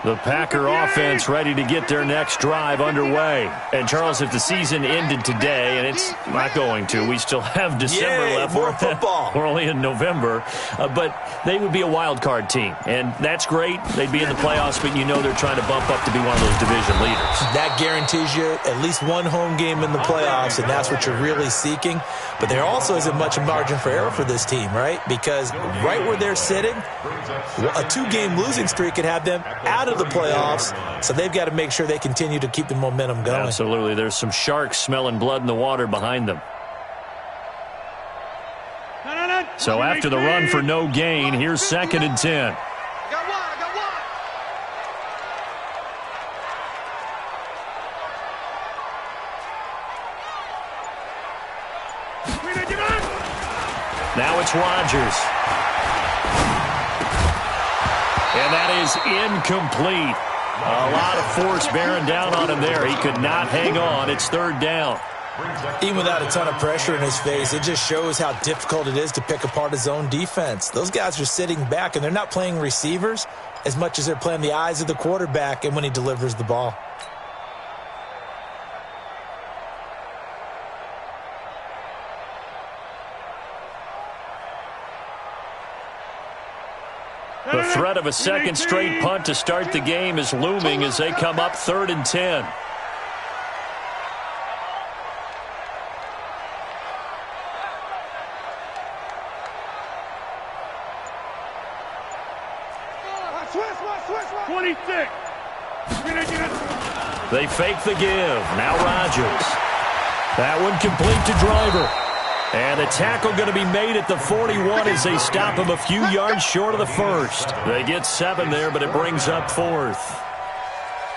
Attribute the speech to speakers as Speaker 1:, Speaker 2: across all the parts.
Speaker 1: The Packer offense ready to get their next drive underway. And, Charles, if the season ended today, and it's not going to, we still have December left.
Speaker 2: More football.
Speaker 1: We're only in November. But they would be a wild card team. And that's great. They'd be in the playoffs, but you know they're trying to bump up to be one of those division leaders.
Speaker 2: That guarantees you at least one home game in the playoffs, and that's what you're really seeking. But there also isn't much margin for error for this team, right? Because right where they're sitting, a 2-game losing streak could have them out of the playoffs, so they've got to make sure they continue to keep the momentum going.
Speaker 1: Absolutely. There's some sharks smelling blood in the water behind them. So after the run for no gain, here's 2nd and 10. Now it's Rodgers. And that is incomplete. A lot of force bearing down on him there. He could not hang on. It's 3rd down.
Speaker 2: Even without a ton of pressure in his face, it just shows how difficult it is to pick apart his own defense. Those guys are sitting back, and they're not playing receivers as much as they're playing the eyes of the quarterback and when he delivers the ball.
Speaker 1: The threat of a second straight punt to start the game is looming as they come up 3rd and 10. They fake the give. Now Rodgers. That one complete to Driver. And a tackle going to be made at the 41 as they stop him a few yards short of the first. They get 7 there, but it brings up 4th.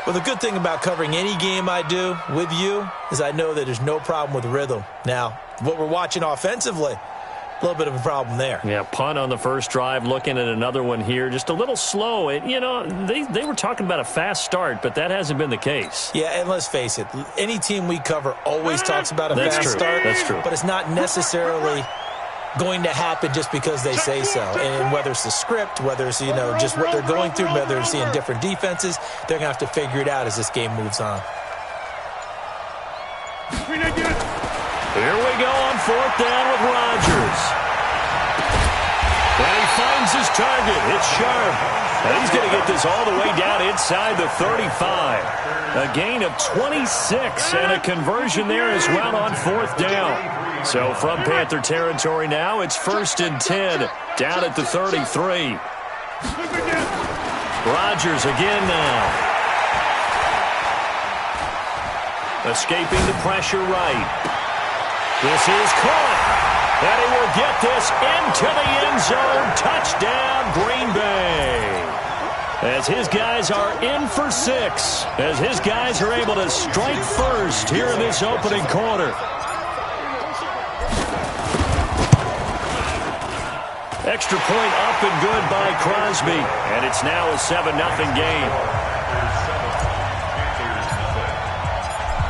Speaker 2: Well, the good thing about covering any game I do with you is I know that there's no problem with rhythm. Now, what we're watching offensively, a little bit of a problem there.
Speaker 1: Yeah, punt on the first drive, looking at another one here. Just a little slow. You know, they were talking about a fast start, but that hasn't been the case.
Speaker 2: Yeah, and let's face it, any team we cover always talks about a fast start.
Speaker 1: That's true.
Speaker 2: But it's not necessarily going to happen just because they say so. And whether it's the script, whether it's, you know, just what they're going through, whether they're seeing different defenses, they're going to have to figure it out as this game moves on.
Speaker 1: Here we go on 4th down with Rodgers. And he finds his target. It's Sharp. And he's going to get this all the way down inside the 35. A gain of 26 and a conversion there as well on 4th down. So from Panther territory now, it's 1st and 10 down at the 33. Rodgers again now. Escaping the pressure right. This is caught, and he will get this into the end zone. Touchdown, Green Bay. As his guys are in for 6, as his guys are able to strike first here in this opening quarter. Extra point up and good by Crosby, and it's now a 7-0 game.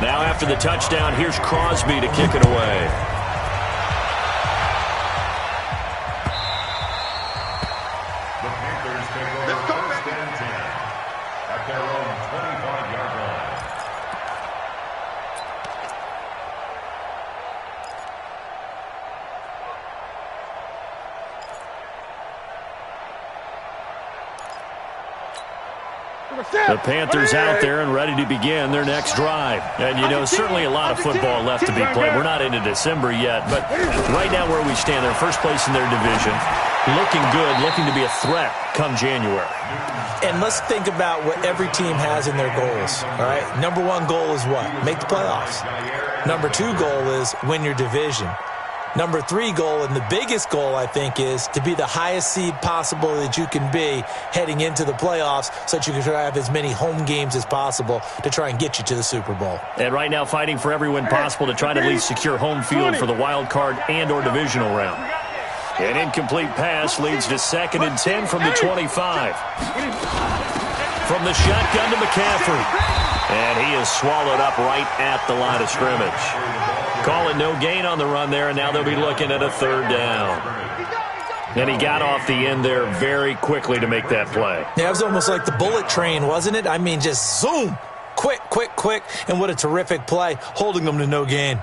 Speaker 1: Now after the touchdown, here's Crosby to kick it away.
Speaker 3: The Panthers take over 1st and 10 at their own 25-yard line.
Speaker 1: The Panthers out there and ready to begin their next drive. And, you know, certainly a lot of football left to be played. We're not into December yet, but right now where we stand, they're first place in their division. Looking good, looking to be a threat come January.
Speaker 2: And let's think about what every team has in their goals, all right? Number 1 goal is what? Make the playoffs. Number 2 goal is win your division. Number 3 goal, and the biggest goal, I think, is to be the highest seed possible that you can be heading into the playoffs so that you can have as many home games as possible to try and get you to the Super Bowl.
Speaker 1: And right now fighting for every win possible to try to at least secure home field for the wild card and or divisional round. An incomplete pass leads to 2nd and 10 from the 25. From the shotgun to McCaffrey. And he is swallowed up right at the line of scrimmage. Call it no gain on the run there, and now they'll be looking at a 3rd down. And he got off the end there very quickly to make that play.
Speaker 2: Yeah, it was almost like the bullet train, wasn't it? I mean, just zoom. Quick, quick, quick. And what a terrific play, holding them to no gain.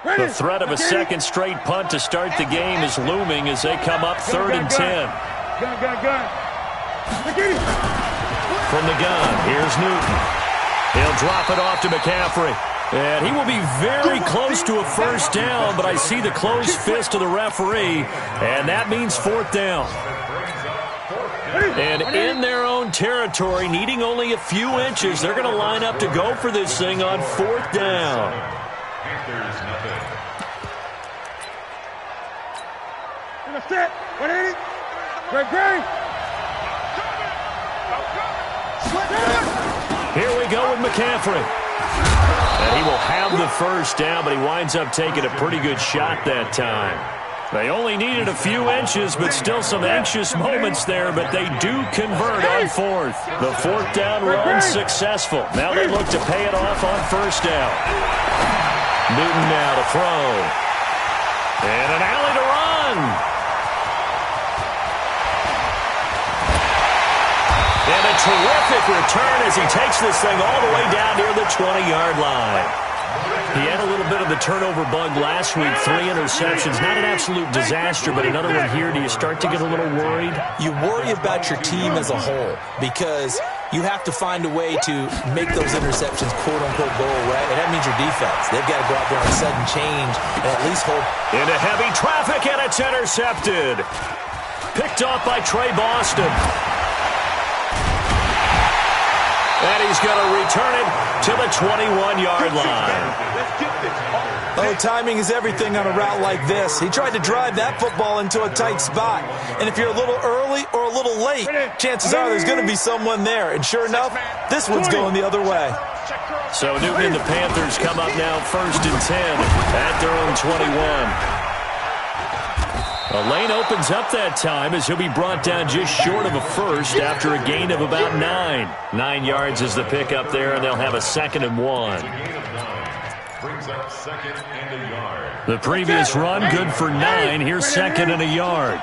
Speaker 1: The threat of a second straight punt to start the game is looming as they come up 3rd and 10. From the gun, here's Newton. He'll drop it off to McCaffrey. And he will be very close to a first down, but I see the closed fist of the referee, and that means 4th down. And in their own territory, needing only a few inches, they're going to line up to go for this thing on 4th down. Here we go with McCaffrey. And he will have the first down, but he winds up taking a pretty good shot that time. They only needed a few inches, but still some anxious moments there, but they do convert on 4th. The 4th down run successful. Now they look to pay it off on 1st down. Newton now to throw. And an alley to run. And a terrific return as he takes this thing all the way down near the 20-yard line. He had a little bit of the turnover bug last week, 3 interceptions. Not an absolute disaster, but another one here. Do you start to get a little worried?
Speaker 2: You worry about your team as a whole because you have to find a way to make those interceptions, quote-unquote, go away, and that means your defense. They've got to go out there on sudden change and at least hold.
Speaker 1: Into heavy traffic, and it's intercepted. Picked off by Trey Boston. And he's going to return it to the 21-yard line.
Speaker 2: Oh, timing is everything on a route like this. He tried to drive that football into a tight spot. And if you're a little early or a little late, chances are there's going to be someone there. And sure enough, this one's going the other way.
Speaker 1: So Newton and the Panthers come up now 1st and 10 at their own 21. A lane opens up that time as he'll be brought down just short of a first after a gain of about 9. 9 yards is the pickup there, and they'll have a 2nd and 1. The previous run, good for 9. Here's 2nd and a yard.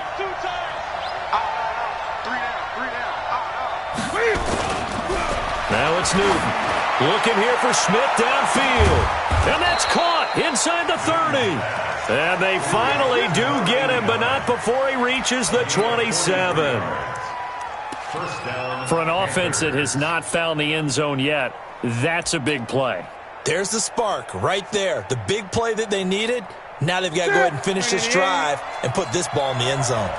Speaker 1: Now it's Newton. Looking here for Smith downfield. And that's caught inside the 30. And they finally do get him, but not before he reaches the 27. For an offense that has not found the end zone yet, that's a big play.
Speaker 2: There's the spark right there. The big play that they needed. Now they've got to go ahead and finish this drive and put this ball in the end zone.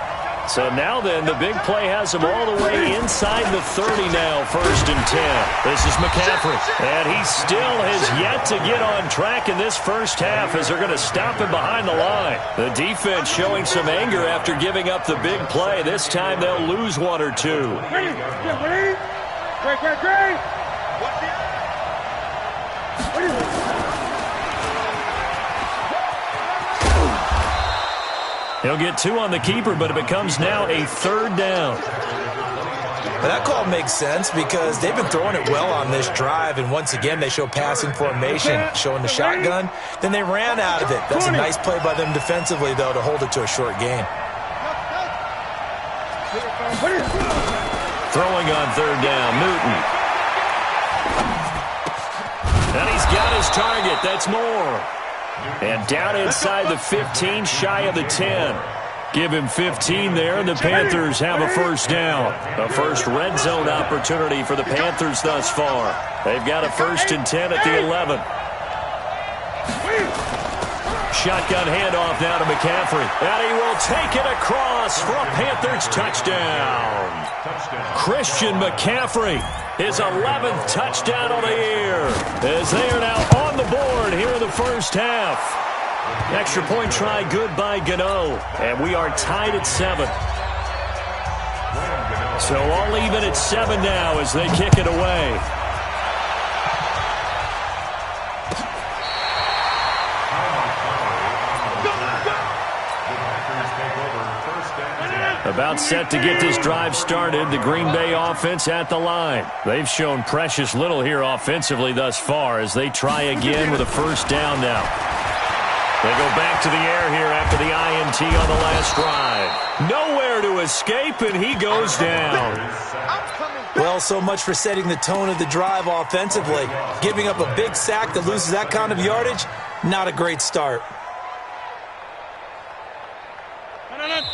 Speaker 1: So now then, the big play has him all the way inside the 30 now, 1st and 10. This is McCaffrey, and he still has yet to get on track in this first half as they're going to stop him behind the line. The defense showing some anger after giving up the big play. This time they'll lose 1 or 2. He'll get 2 on the keeper, but it becomes now a 3rd down.
Speaker 2: But that call makes sense because they've been throwing it well on this drive, and once again they show passing formation, showing the shotgun. Then they ran out of it. That's a nice play by them defensively, though, to hold it to a short game.
Speaker 1: Throwing on 3rd down, Newton. And he's got his target. That's Moore. And down inside the 15, shy of the 10. Give him 15 there, and the Panthers have a first down. A first red zone opportunity for the Panthers thus far. They've got a 1st and 10 at the 11. Shotgun handoff now to McCaffrey. And he will take it across for a Panthers touchdown. Christian McCaffrey, his 11th touchdown of the year, as they are now on the board here in the first half. Extra point try good by Gano, and we are tied at 7. So all even at 7 now as they kick it away. About set to get this drive started, the Green Bay offense at the line. They've shown precious little here offensively thus far as they try again with a first down now. They go back to the air here after the INT on the last drive. Nowhere to escape, and he goes down.
Speaker 2: Well, so much for setting the tone of the drive offensively. Giving up a big sack that loses that kind of yardage, not a great start.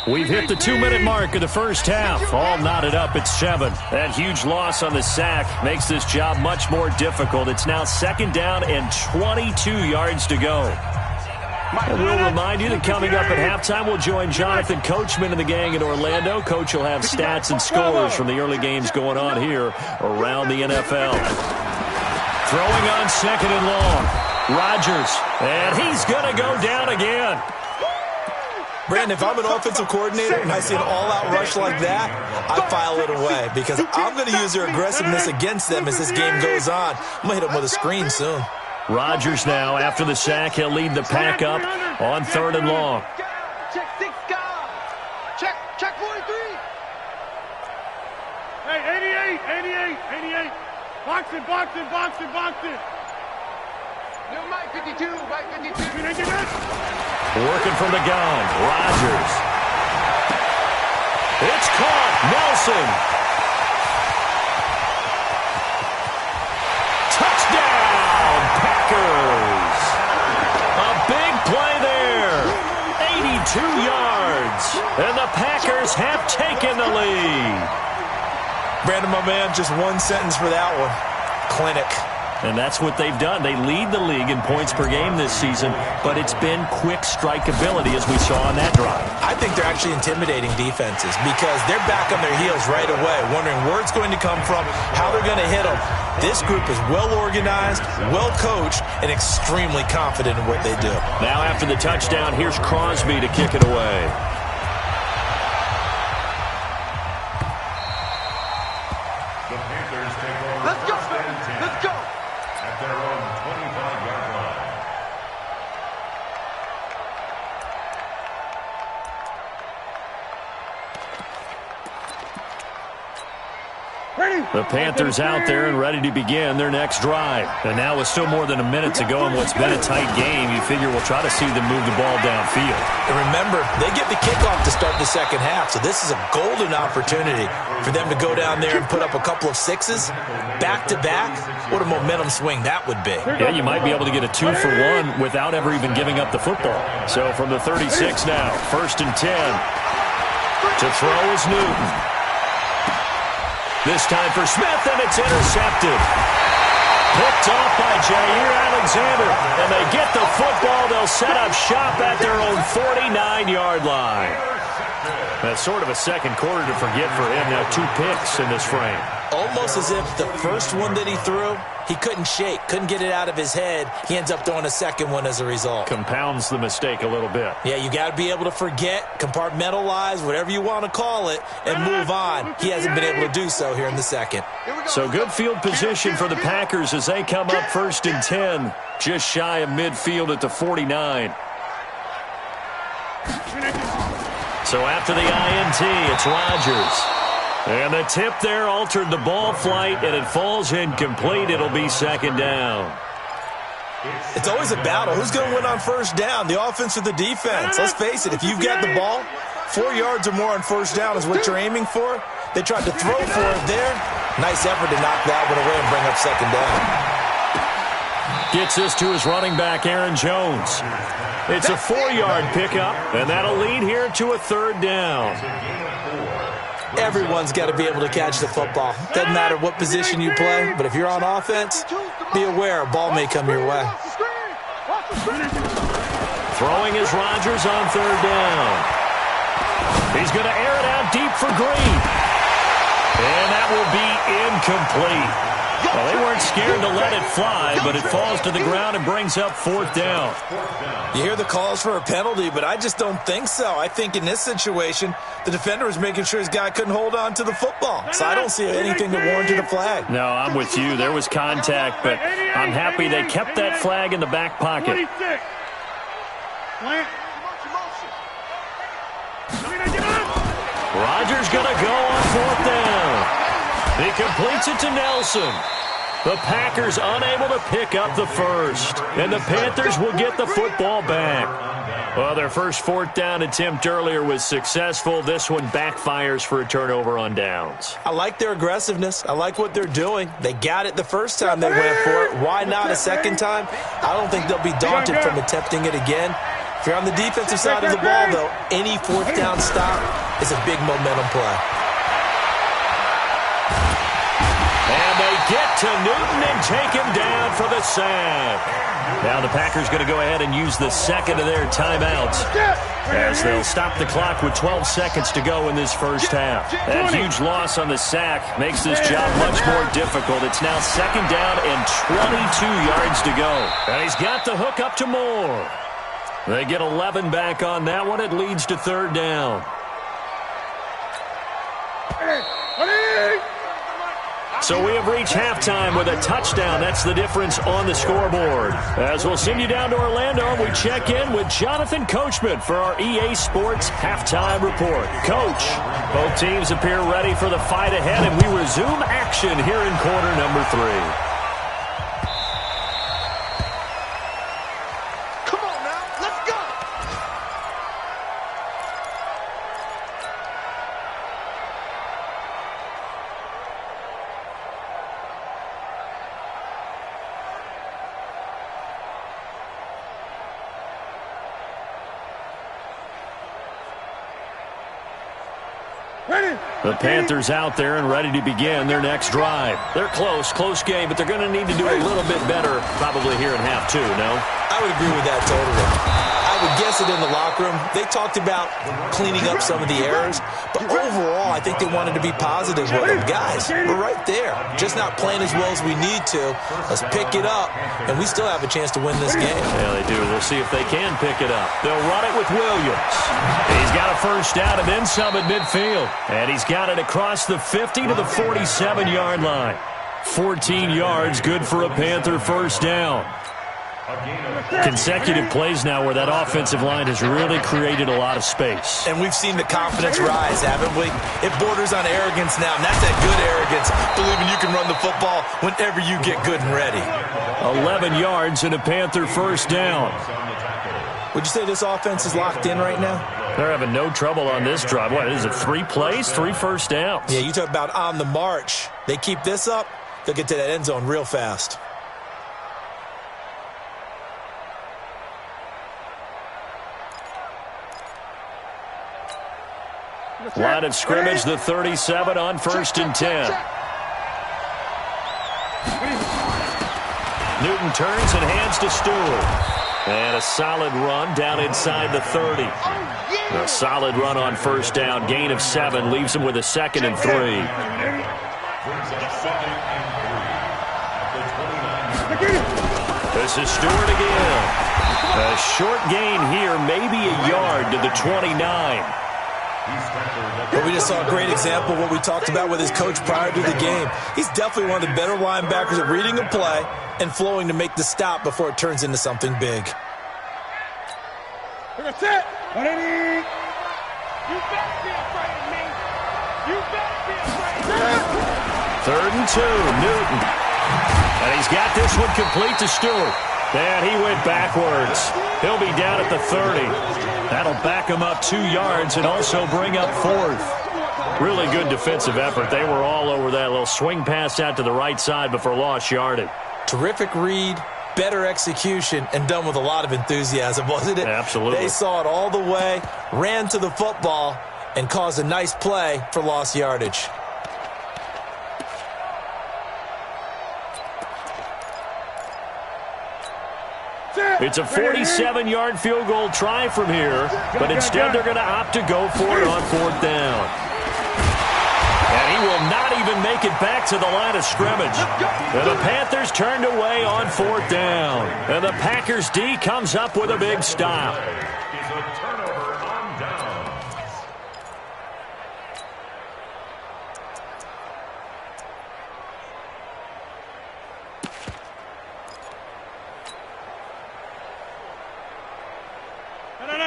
Speaker 1: We've hit the 2-minute mark of the first half. All knotted up at 7. That huge loss on the sack makes this job much more difficult. It's now 2nd down and 22 yards to go. And we'll remind you that coming up at halftime, we'll join Jonathan Coachman and the gang in Orlando. Coach will have stats and scores from the early games going on here around the NFL. Throwing on 2nd and long. Rodgers, and he's going to go down again.
Speaker 2: Brandon, if I'm an offensive coordinator and I see an all-out rush like that, I file it away because I'm going to use their aggressiveness against them as this game goes on. I'm going to hit them with a screen soon.
Speaker 1: Rodgers now, after the sack, he'll lead the pack up on 3rd and long.
Speaker 4: Check 6 guys. Check 43.
Speaker 5: Hey, 88. Box it.
Speaker 4: No, Mike 52.
Speaker 1: Working from the gun, Rodgers. It's caught, Nelson. Touchdown, Packers. A big play there. 82 yards. And the Packers have taken the lead.
Speaker 2: Brandon, my man, just one sentence for that one. Clinic.
Speaker 1: And that's what they've done. They lead the league in points per game this season, but it's been quick strikeability as we saw on that drive.
Speaker 2: I think they're actually intimidating defenses because they're back on their heels right away, wondering where it's going to come from, how they're going to hit them. This group is well organized, well coached, and extremely confident in what they do.
Speaker 1: Now after the touchdown, here's Crosby to kick it away.
Speaker 3: The Panthers take over.
Speaker 4: Let's go.
Speaker 3: At their own 25-yard line.
Speaker 1: The Panthers out there and ready to begin their next drive. And now with still more than a minute to go in what's been a tight game, you figure we'll try to see them move the ball downfield.
Speaker 2: And remember, they get the kickoff to start the second half, so this is a golden opportunity for them to go down there and put up a couple of sixes back-to-back. What a momentum swing that would be.
Speaker 1: Yeah, you might be able to get a 2-for-1 without ever even giving up the football. So from the 36 now, 1st and 10. To throw is Newton. This time for Smith, and it's intercepted. Picked off by Jair Alexander, and they get the football. They'll set up shop at their own 49-yard line. That's sort of a second quarter to forget for him. Now 2 picks in this frame.
Speaker 2: Almost as if the first one that he threw, he couldn't shake, couldn't get it out of his head. He ends up throwing a second one as a result.
Speaker 1: Compounds the mistake a little bit.
Speaker 2: Yeah, you got to be able to forget, compartmentalize, whatever you want to call it, and move on. He hasn't been able to do so here in the second.
Speaker 1: So good field position for the Packers as they come up 1st and 10, just shy of midfield at the 49. So after the INT, it's Rodgers. And the tip there altered the ball flight, and it falls incomplete. It'll be 2nd down.
Speaker 2: It's always a battle. Who's going to win on 1st down, the offense or the defense? Let's face it, if you've got the ball, 4 yards or more on 1st down is what you're aiming for. They tried to throw for it there. Nice effort to knock that one away and bring up 2nd down.
Speaker 1: Gets this to his running back, Aaron Jones. It's a 4-yard pickup, and that'll lead here to a 3rd down.
Speaker 2: Everyone's got to be able to catch the football. Doesn't matter what position you play, but if you're on offense, be aware a ball may come your way.
Speaker 1: Throwing is Rodgers on 3rd down. He's going to air it out deep for Green. And that will be incomplete. Well, they weren't scared to let it fly, but it falls to the ground and brings up 4th down.
Speaker 2: You hear the calls for a penalty, but I just don't think so. I think in this situation, the defender was making sure his guy couldn't hold on to the football. So I don't see anything that warranted a flag.
Speaker 1: No, I'm with you. There was contact, but I'm happy they kept that flag in the back pocket. Rodgers going to go on 4th down. He completes it to Nelson. The Packers unable to pick up the first. And the Panthers will get the football back. Well, their first fourth down attempt earlier was successful. This one backfires for a turnover on downs.
Speaker 2: I like their aggressiveness. I like what they're doing. They got it the first time they went for it. Why not a second time? I don't think they'll be daunted from attempting it again. If you're on the defensive side of the ball, though, any fourth down stop is a big momentum play.
Speaker 1: And they get to Newton and take him down for the sack. Now the Packers going to go ahead and use the second of their timeouts as they'll stop the clock with 12 seconds to go in this first half. That huge loss on the sack makes this job much more difficult. It's now second down and 22 yards to go. And he's got the hook up to Moore. They get 11 back on that one. It leads to third down. So we have reached halftime with a touchdown. That's the difference on the scoreboard. As we'll send you down to Orlando, we check in with Jonathan Coachman for our EA Sports Halftime Report. Coach, both teams appear ready for the fight ahead, and we resume action here in quarter number 3. The Panthers out there and ready to begin their next drive. They're close game, but they're going to need to do a little bit better probably here in half 2, no?
Speaker 2: I would agree with that totally. I would guess it in the locker room. They talked about cleaning up some of the errors, but overall, I think they wanted to be positive with them. Guys, we're right there. Just not playing as well as we need to. Let's pick it up, and we still have a chance to win this game.
Speaker 1: Yeah, they do. We'll see if they can pick it up. They'll run it with Williams. He's got a first down and then some at midfield. And he's got it across the 50 to the 47-yard line. 14 yards, good for a Panther first down. Consecutive plays now where that offensive line has really created a lot of space.
Speaker 2: And we've seen the confidence rise, haven't we? It borders on arrogance now, and that's that good arrogance, believing you can run the football whenever you get good and ready.
Speaker 1: 11 yards and a Panther first down.
Speaker 2: Would you say this offense is locked in right now?
Speaker 1: They're having no trouble on this drive. What is it, 3 plays, 3 first downs?
Speaker 2: Yeah, you talk about on the march. They keep this up, they'll get to that end zone real fast.
Speaker 1: Line of scrimmage, the 37 on 1st and 10. Newton turns and hands to Stewart. And a solid run down inside the 30. A solid run on first down. Gain of 7 leaves him with a 2nd and 3. This is Stewart again. A short gain here, maybe a yard to the 29.
Speaker 2: But we just saw a great example of what we talked about with his coach prior to the game. He's definitely one of the better linebackers at reading a play and flowing to make the stop before it turns into something big.
Speaker 5: That's it. 180. You better be afraid of me. You better be afraid of me.
Speaker 1: 3rd and 2, Newton. And he's got this one complete to Stewart. And he went backwards. He'll be down at the 30. That'll back him up 2 yards and also bring up 4th. Really good defensive effort. They were all over that little swing pass out to the right side before lost yardage.
Speaker 2: Terrific read, better execution, and done with a lot of enthusiasm, wasn't it?
Speaker 1: Absolutely.
Speaker 2: They saw it all the way, ran to the football, and caused a nice play for lost yardage.
Speaker 1: It's a 47-yard field goal try from here, but instead they're going to opt to go for it on 4th down. And he will not even make it back to the line of scrimmage. And the Panthers turned away on 4th down. And the Packers D comes up with a big stop.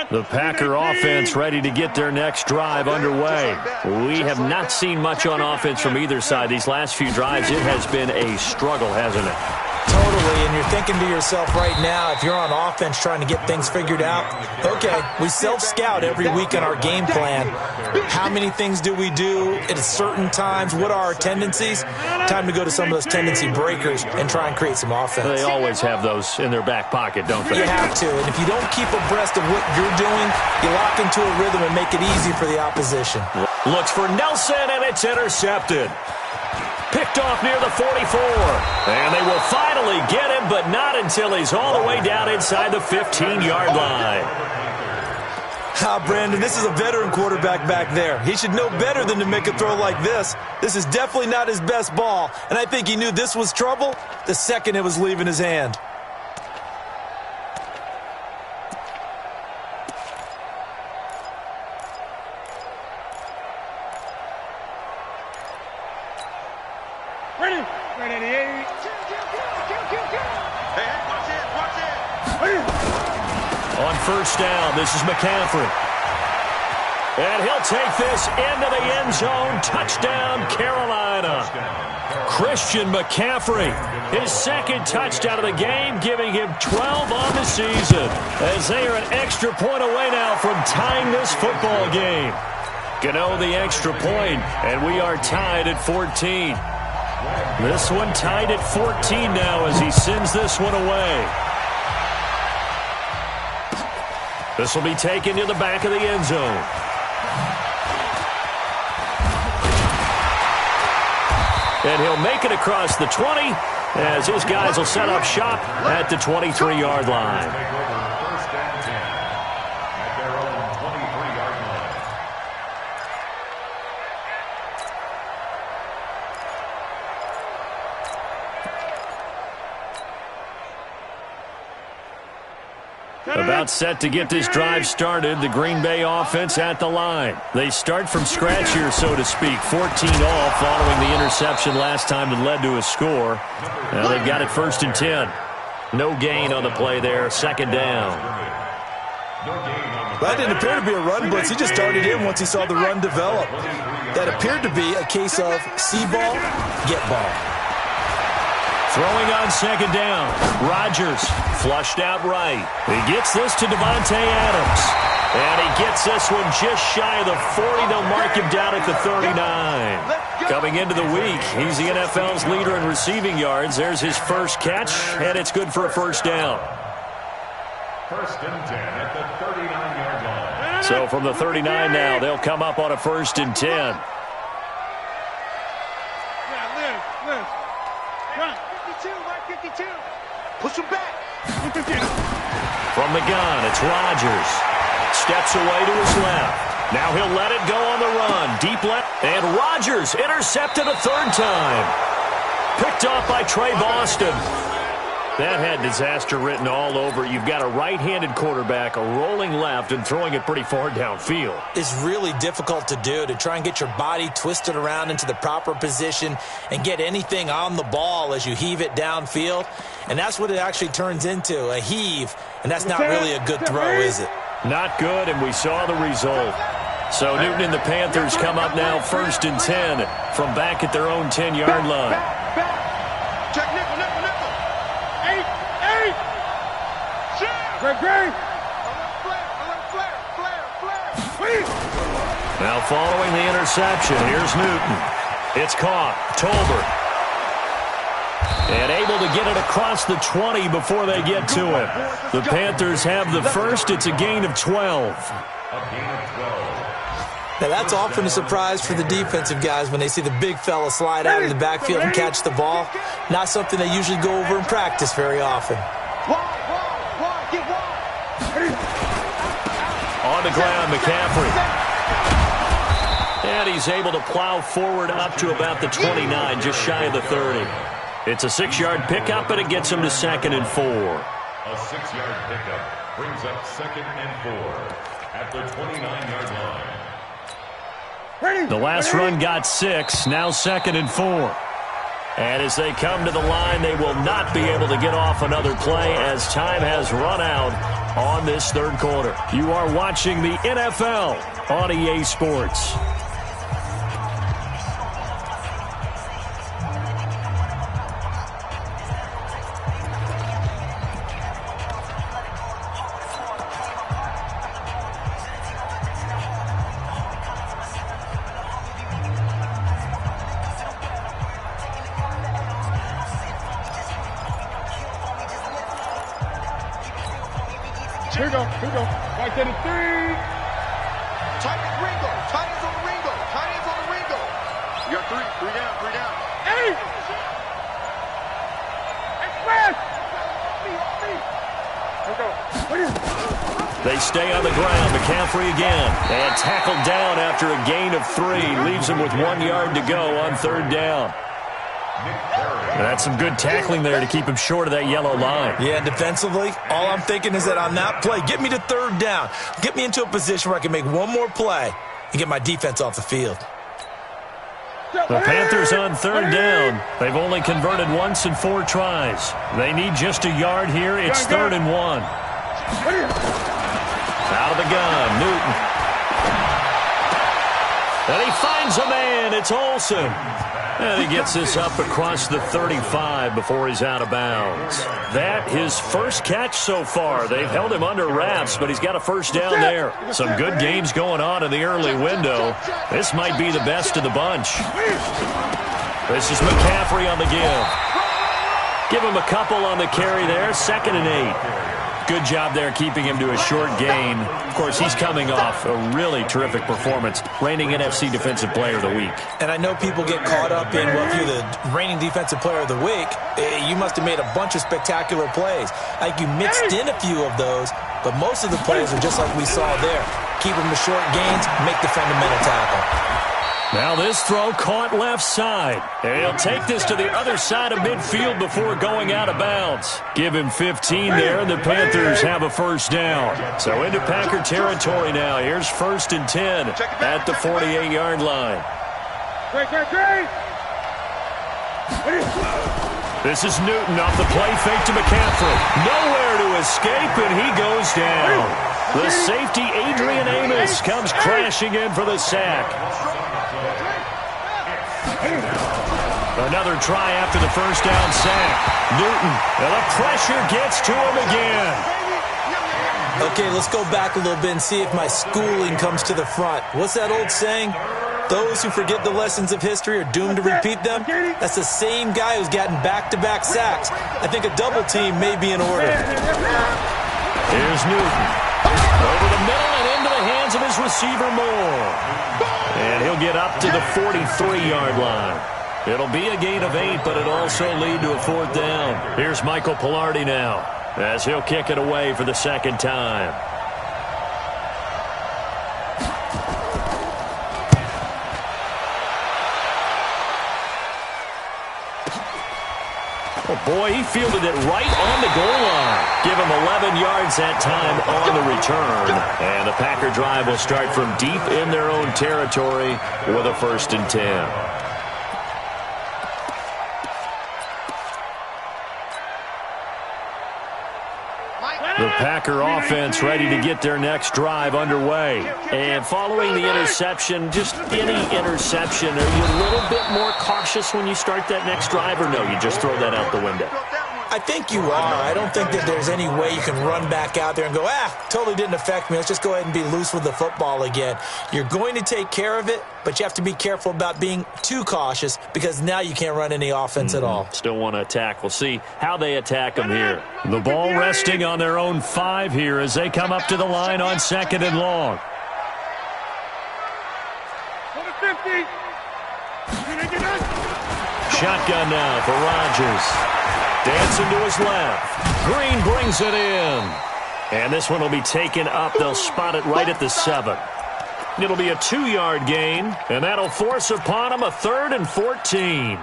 Speaker 1: The Packer offense ready to get their next drive underway. We have not seen much on offense from either side. These last few drives, it has been a struggle, hasn't it?
Speaker 2: Totally, and you're thinking to yourself right now, if you're on offense trying to get things figured out, okay, we self-scout every week on our game plan. How many things do we do at certain times? What are our tendencies? Time to go to some of those tendency breakers and try and create some offense.
Speaker 1: They always have those in their back pocket, don't they?
Speaker 2: You have to, and if you don't keep abreast of what you're doing, you lock into a rhythm and make it easy for the opposition.
Speaker 1: Looks for Nelson, and it's intercepted. Picked off near the 44. And they will finally get him, but not until he's all the way down inside the 15-yard line.
Speaker 2: Brandon, this is a veteran quarterback back there. He should know better than to make a throw like this. This is definitely not his best ball, and I think he knew this was trouble the second it was leaving his hand.
Speaker 1: On first down, this is McCaffrey. And he'll take this into the end zone. Touchdown, Carolina. Christian McCaffrey, his second touchdown of the game, giving him 12 on the season, as they are an extra point away now from tying this football game. Gano the extra point, and we are tied at 14. This one tied at 14 now as he sends this one away. This will be taken to the back of the end zone. And he'll make it across the 20 as his guys will set up shop at the 23-yard line.
Speaker 3: First and 10 at their own 23-yard line.
Speaker 1: About set to get this drive started, the Green Bay offense at the line. They start from scratch here, so to speak. 14 all following the interception last time that led to a score. Now they've got it first and 10. No gain on the play there. Second down.
Speaker 2: That didn't appear to be a run blitz. He just darted in once he saw the run develop. That appeared to be a case of see ball, get ball.
Speaker 1: Throwing on second down. Rodgers flushed out right. He gets this to Devontae Adams. And he gets this one just shy of the 40. They'll mark him down at the 39. Coming into the week, he's the NFL's leader in receiving yards. There's his first catch, and it's good for a first down.
Speaker 3: First and 10 at the 39-yard line.
Speaker 1: So from the 39 now, they'll come up on a first and 10.
Speaker 4: Push him back.
Speaker 1: From the gun, it's Rodgers. Steps away to his left. Now he'll let it go on the run. Deep left. And Rodgers intercepted a third time. Picked off by Trey Boston. That had disaster written all over. You've got a right-handed quarterback, a rolling left, and throwing it pretty far downfield.
Speaker 2: It's really difficult to do, to try and get your body twisted around into the proper position and get anything on the ball as you heave it downfield. And that's what it actually turns into, a heave. And that's not really a good throw, is it?
Speaker 1: Not good, and we saw the result. So Newton and the Panthers come up now first and 10 from back at their own 10-yard line.
Speaker 4: Check nickel, nickel, nickel.
Speaker 5: Great.
Speaker 1: Now following the interception, here's Newton. It's caught. Tolbert. And able to get it across the 20 before they get to him. The Panthers have the first. It's a gain of 12.
Speaker 2: Now that's often a surprise for the defensive guys when they see the big fella slide out of the backfield and catch the ball. Not something they usually go over in practice very often.
Speaker 1: On the ground, McCaffrey. And he's able to plow forward up to about the 29, just shy of the 30. It's a 6-yard pickup, and it gets him to 2nd and 4.
Speaker 3: A 6-yard pickup brings up 2nd and 4 at the 29-yard line.
Speaker 1: The last run got 6, now 2nd and 4. And as they come to the line, they will not be able to get off another play as time has run out on this third quarter. You are watching the NFL on EA Sports.
Speaker 5: Here we go. Right to the 3.
Speaker 4: Tight ends Ringo. Tight ends on the Ringo. Tight ends on the Ringo. You got 3 down.
Speaker 5: 8. Express. Here we go.
Speaker 1: They stay on the ground. McCaffrey again. And tackled down after a gain of 3. Leaves him with 1 yard to go on third down. That's some good tackling there to keep him short of that yellow line.
Speaker 2: Yeah, defensively, all I'm thinking is that on that play, get me to third down. Get me into a position where I can make one more play and get my defense off the field.
Speaker 1: The Panthers on third down. They've only converted once in 4 tries. They need just a yard here. It's 3rd and 1. Out of the gun, Newton. And he finds a man. It's Olsen. And he gets this up across the 35 before he's out of bounds. That his first catch so far. They've held him under wraps, but he's got a first down there. Some good games going on in the early window. This might be the best of the bunch. This is McCaffrey on the give. Give him a couple on the carry there. 2nd and 8. Good job there keeping him to a short gain. Of course, he's coming off a really terrific performance, reigning NFC Defensive Player of the Week.
Speaker 2: And I know people get caught up in, well, if you're the reigning Defensive Player of the Week, you must have made a bunch of spectacular plays. I think you mixed in a few of those, but most of the plays are just like we saw there. Keep them to short gains, make the fundamental tackle.
Speaker 1: Now this throw caught left side. And he'll take this to the other side of midfield before going out of bounds. Give him 15 there, and the Panthers have a first down. So into Packer territory now. Here's 1st and 10 at the 48-yard line. This is Newton off the play fake to McCaffrey. Nowhere to escape, and he goes down. The safety, Adrian Amos, comes crashing in for the sack. Another try after the first down sack. Newton, and the pressure gets to him again.
Speaker 2: Okay, let's go back a little bit and see if my schooling comes to the front. What's that old saying? Those who forget the lessons of history are doomed to repeat them. That's the same guy who's gotten back-to-back sacks. I think a double team may be in order.
Speaker 1: Here's Newton. Over the middle and into the hands of his receiver Moore. And he'll get up to the 43-yard line. It'll be a gain of 8, but it'll also lead to a 4th down. Here's Michael Pilardi now as he'll kick it away for the 2nd time. Oh, boy, he fielded it right on the goal line. Give him 11 yards that time on the return. And the Packer drive will start from deep in their own territory with a 1st and 10. The Packer offense ready to get their next drive underway. And following the interception, just any interception, are you a little bit more cautious when you start that next drive, or no, you just throw that out the window?
Speaker 2: I think you are. I don't think that there's any way you can run back out there and go, totally didn't affect me. Let's just go ahead and be loose with the football again. You're going to take care of it, but you have to be careful about being too cautious because now you can't run any offense at all.
Speaker 1: Still want to attack. We'll see how they attack them here. The ball resting on their own 5 here as they come up to the line on 2nd and long. Shotgun now for Rodgers. Dancing to his left. Green brings it in. And this one will be taken up. They'll spot it right at the 7. It'll be a 2-yard gain, and that'll force upon him a 3rd and 14.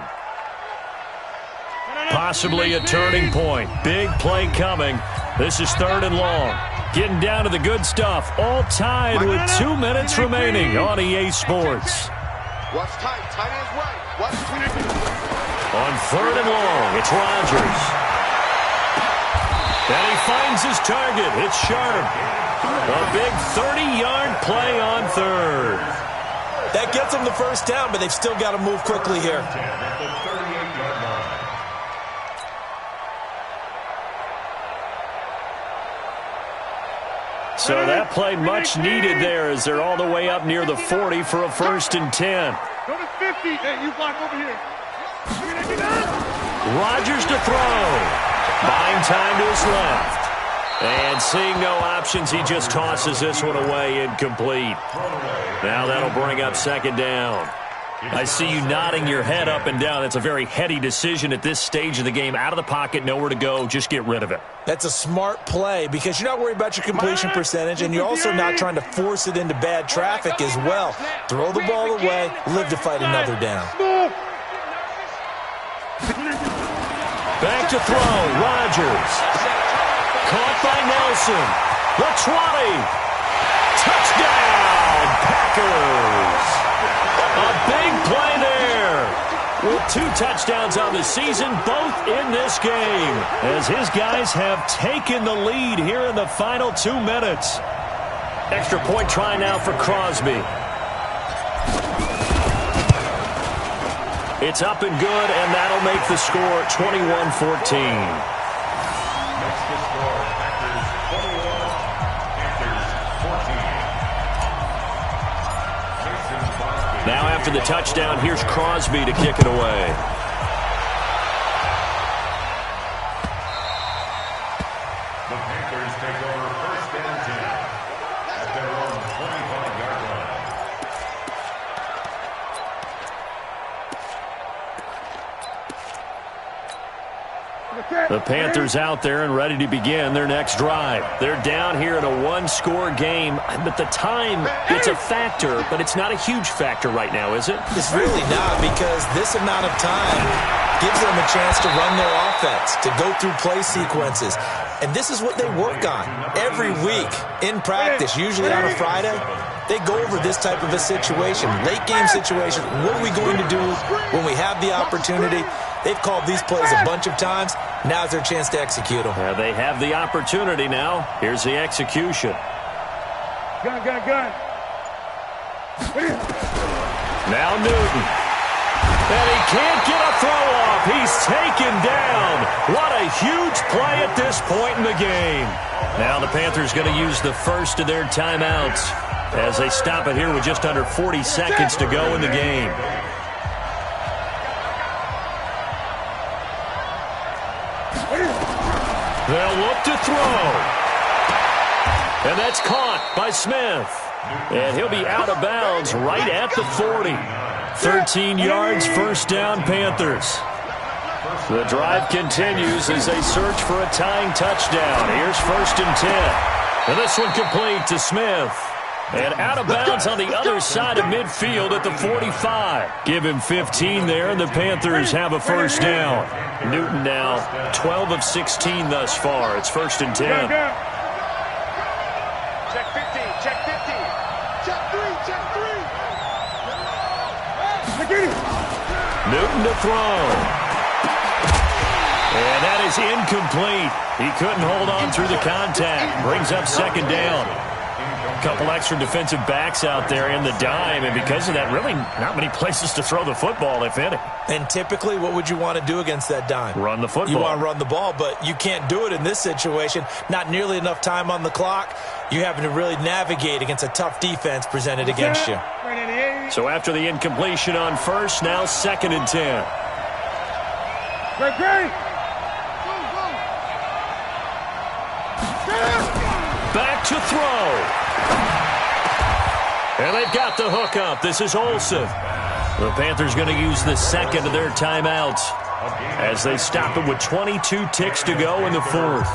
Speaker 1: Possibly a turning point. Big play coming. This is 3rd and long. Getting down to the good stuff. All tied with 2 minutes remaining on EA Sports.
Speaker 4: Watch tight. Tight ends right. Watch tight.
Speaker 1: On 3rd and long, it's Rodgers. And he finds his target. It's Sharp. A big 30-yard play on 3rd.
Speaker 2: That gets them the first down, but they've still got to move quickly here.
Speaker 1: So that play much needed there as they're all the way up near the 40 for a 1st and 10.
Speaker 5: Go to 50. Hey, you block over here.
Speaker 1: Rodgers to throw. Buying time to his left. And seeing no options, he just tosses this one away, incomplete. Now that'll bring up 2nd down. I see you nodding your head up and down. That's a very heady decision at this stage of the game. Out of the pocket, nowhere to go. Just get rid of it.
Speaker 2: That's a smart play because you're not worried about your completion percentage, and you're also not trying to force it into bad traffic as well. Throw the ball away, live to fight another down.
Speaker 1: Back to throw, Rodgers. Caught by Nelson. The 20. Touchdown, Packers. A big play there. With 2 touchdowns on the season, both in this game, as his guys have taken the lead here in the final 2 minutes. Extra point try now for Crosby. It's up and good, and that'll make the score 21-14.
Speaker 3: Next to score, Packers 21, Panthers 14.
Speaker 1: Now after the touchdown, here's Crosby to kick it away.
Speaker 3: The Panthers take over 1st and 10 at their own 25-yard line.
Speaker 1: The Panthers out there and ready to begin their next drive. They're down here in a 1-score game, but the time, it's a factor, but it's not a huge factor right now, is it?
Speaker 2: It's really not, because this amount of time gives them a chance to run their offense, to go through play sequences. And this is what they work on every week in practice, usually on a Friday. They go over this type of a situation, late game situation. What are we going to do when we have the opportunity? They've called these plays a bunch of times. Now's their chance to execute them.
Speaker 1: Yeah, they have the opportunity now. Here's the execution.
Speaker 5: Gun.
Speaker 1: Now Newton. And he can't get a throw off. He's taken down. What a huge play at this point in the game. Now the Panthers going to use the first of their timeouts as they stop it here with just under 40 seconds to go in the game. They'll look to throw. And that's caught by Smith. And he'll be out of bounds right at the 40. 13 yards, 1st down, Panthers. The drive continues as they search for a tying touchdown. Here's 1st and 10. And this one complete to Smith. And out of bounds on the other side of midfield at the 45. Give him 15 there, and the Panthers have a 1st down. Newton now 12 of 16 thus far. It's 1st and 10.
Speaker 5: Check 50. Check 50. Check 3.
Speaker 1: Newton to throw. And that is incomplete. He couldn't hold on through the contact. Brings up 2nd down. A couple extra defensive backs out there in the dime, and because of that, really not many places to throw the football, if any.
Speaker 2: And typically, what would you want to do against that dime?
Speaker 1: Run the football.
Speaker 2: You want to run the ball, but you can't do it in this situation. Not nearly enough time on the clock. You're having to really navigate against a tough defense presented against you.
Speaker 1: So after the incompletion on 1st, now 2nd and 10.
Speaker 5: Great.
Speaker 1: Back to throw. And they've got the hook up. This is Olsen. The Panthers going to use the 2nd of their timeouts as they stop it with 22 ticks to go in the 4th.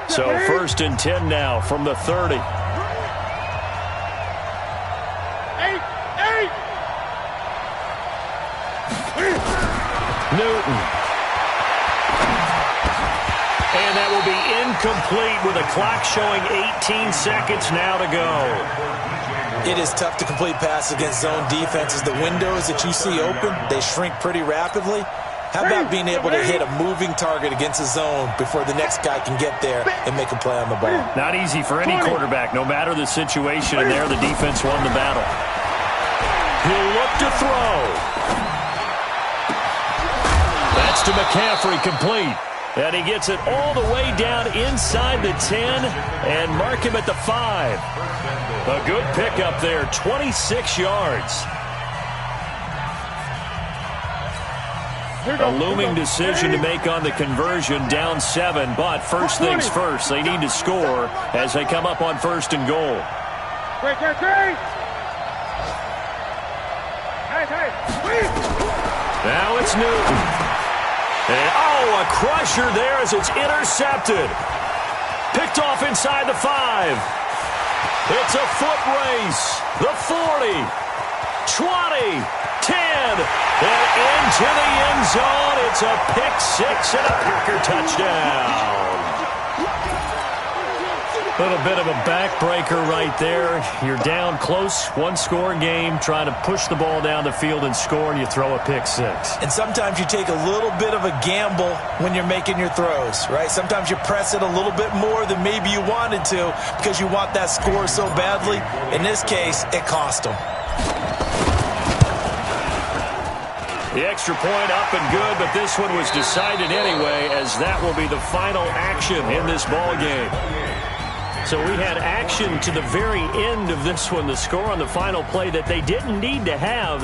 Speaker 1: So 1st and 10 now from the 30. Newton. And that will be incomplete with a clock showing 18 seconds now to go.
Speaker 2: It is tough to complete passes against zone defenses. The windows that you see open, they shrink pretty rapidly. How about being able to hit a moving target against a zone before the next guy can get there and make a play on the ball?
Speaker 1: Not easy for any quarterback, no matter the situation. And there, the defense won the battle. He'll look to throw. That's to McCaffrey, complete. And he gets it all the way down inside the 10 and mark him at the 5. A good pickup there, 26 yards. A looming decision to make on the conversion, down 7. But first things first, they need to score as they come up on 1st and goal. Now it's Newton. And, a crusher there as it's intercepted. Picked off inside the 5. It's a foot race. The 40, 20, 10, and into the end zone. It's a pick 6 and a Packer touchdown. A little bit of a backbreaker right there. You're down close, one-score game, trying to push the ball down the field and score, and you throw a pick 6.
Speaker 2: And sometimes you take a little bit of a gamble when you're making your throws, right? Sometimes you press it a little bit more than maybe you wanted to because you want that score so badly. In this case, it cost them.
Speaker 1: The extra point up and good, but this one was decided anyway, as that will be the final action in this ball game. So we had action to the very end of this one. The score on the final play that they didn't need to have.